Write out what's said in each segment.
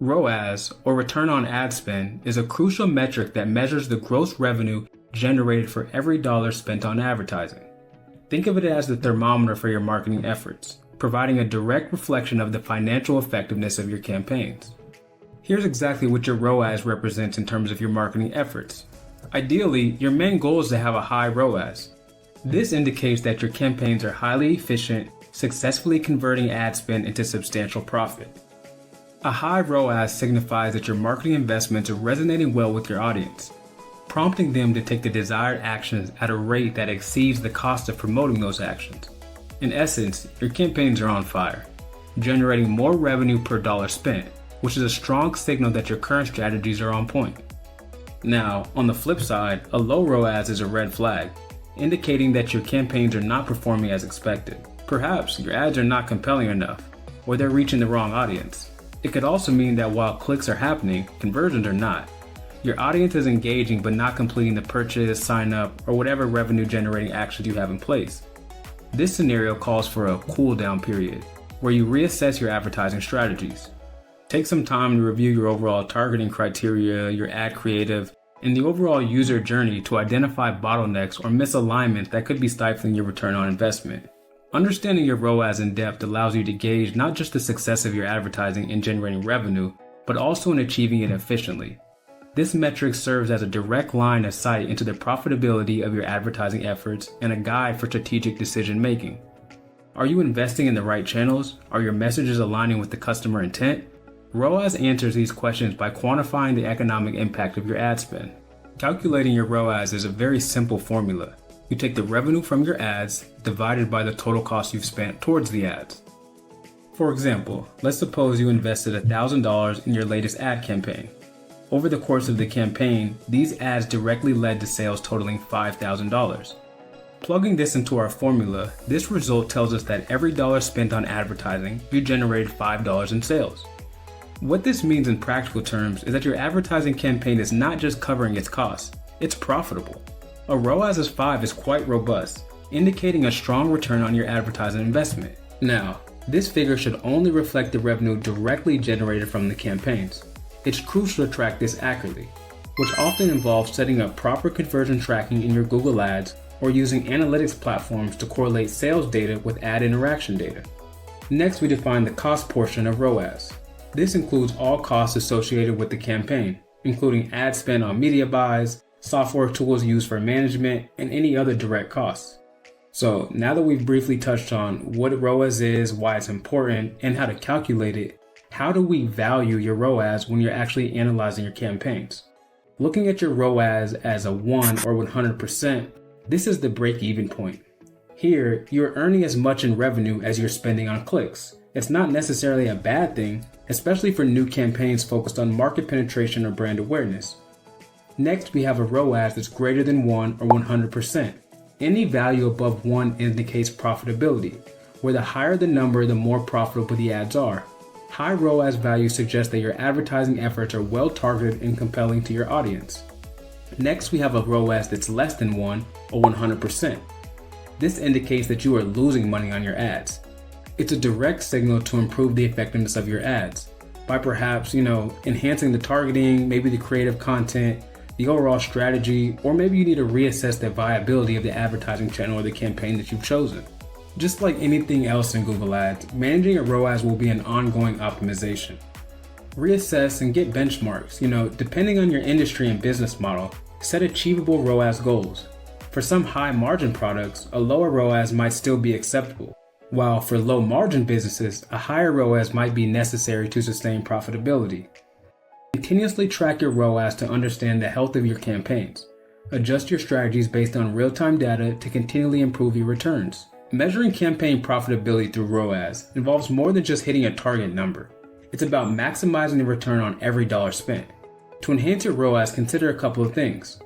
ROAS, or return on ad spend, is a crucial metric that measures the gross revenue generated for every dollar spent on advertising. Think of it as the thermometer for your marketing efforts, providing a direct reflection of the financial effectiveness of your campaigns. Here's exactly what your ROAS represents in terms of your marketing efforts. Ideally, your main goal is to have a high ROAS. This indicates that your campaigns are highly efficient, successfully converting ad spend into substantial profit. A high ROAS signifies that your marketing investments are resonating well with your audience, prompting them to take the desired actions at a rate that exceeds the cost of promoting those actions. In essence, your campaigns are on fire, generating more revenue per dollar spent, which is a strong signal that your current strategies are on point. Now, on the flip side, a low ROAS is a red flag, indicating that your campaigns are not performing as expected. Perhaps your ads are not compelling enough, or they're reaching the wrong audience. It could also mean that while clicks are happening, conversions are not. Your audience is engaging but not completing the purchase, sign up, or whatever revenue generating actions you have in place. This scenario calls for a cool down period, where you reassess your advertising strategies. Take some time to review your overall targeting criteria, your ad creative, and the overall user journey to identify bottlenecks or misalignments that could be stifling your return on investment. Understanding your ROAS in depth allows you to gauge not just the success of your advertising in generating revenue, but also in achieving it efficiently. This metric serves as a direct line of sight into the profitability of your advertising efforts and a guide for strategic decision making. Are you investing in the right channels? Are your messages aligning with the customer intent? ROAS answers these questions by quantifying the economic impact of your ad spend. Calculating your ROAS is a very simple formula. You take the revenue from your ads divided by the total cost you've spent towards the ads. For example, let's suppose you invested $1,000 in your latest ad campaign. Over the course of the campaign, these ads directly led to sales totaling $5,000. Plugging this into our formula, this result tells us that every dollar spent on advertising, you generated $5 in sales. What this means in practical terms is that your advertising campaign is not just covering its costs, it's profitable. A ROAS of 5 is quite robust, indicating a strong return on your advertising investment. Now, this figure should only reflect the revenue directly generated from the campaigns. It's crucial to track this accurately, which often involves setting up proper conversion tracking in your Google Ads or using analytics platforms to correlate sales data with ad interaction data. Next, we define the cost portion of ROAS. This includes all costs associated with the campaign, including ad spend on media buys, software tools used for management, and any other direct costs. So now that we've briefly touched on what ROAS is, why it's important, and how to calculate it, how do we value your ROAS when you're actually analyzing your campaigns? Looking at your ROAS as a 1 or 100%, this is the break-even point. Here, you're earning as much in revenue as you're spending on clicks. It's not necessarily a bad thing, especially for new campaigns focused on market penetration or brand awareness. Next, we have a ROAS that's greater than 1 or 100%. Any value above 1 indicates profitability, where the higher the number, the more profitable the ads are. High ROAS values suggest that your advertising efforts are well targeted and compelling to your audience. Next, we have a ROAS that's less than 1 or 100%. This indicates that you are losing money on your ads. It's a direct signal to improve the effectiveness of your ads by perhaps, enhancing the targeting, maybe the creative content, the overall strategy, or maybe you need to reassess the viability of the advertising channel or the campaign that you've chosen. Just like anything else in Google Ads, managing a ROAS will be an ongoing optimization. Reassess and get benchmarks. Depending on your industry and business model, set achievable ROAS goals. For some high margin products, a lower ROAS might still be acceptable, while for low margin businesses, a higher ROAS might be necessary to sustain profitability. Continuously track your ROAS to understand the health of your campaigns. Adjust your strategies based on real-time data to continually improve your returns. Measuring campaign profitability through ROAS involves more than just hitting a target number. It's about maximizing the return on every dollar spent. To enhance your ROAS, consider a couple of things.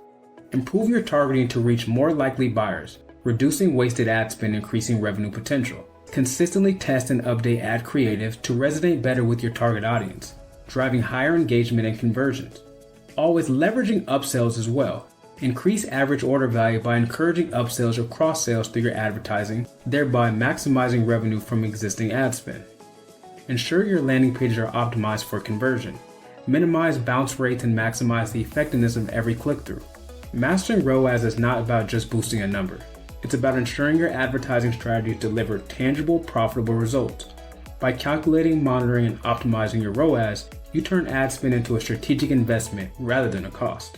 Improve your targeting to reach more likely buyers, reducing wasted ad spend, increasing revenue potential. Consistently test and update ad creative to resonate better with your target audience, driving higher engagement and conversions. Always leveraging upsells as well. Increase average order value by encouraging upsells or cross-sales through your advertising, thereby maximizing revenue from existing ad spend. Ensure your landing pages are optimized for conversion. Minimize bounce rates and maximize the effectiveness of every click-through. Mastering ROAS is not about just boosting a number. It's about ensuring your advertising strategies deliver tangible, profitable results. By calculating, monitoring, and optimizing your ROAS, you turn ad spend into a strategic investment rather than a cost.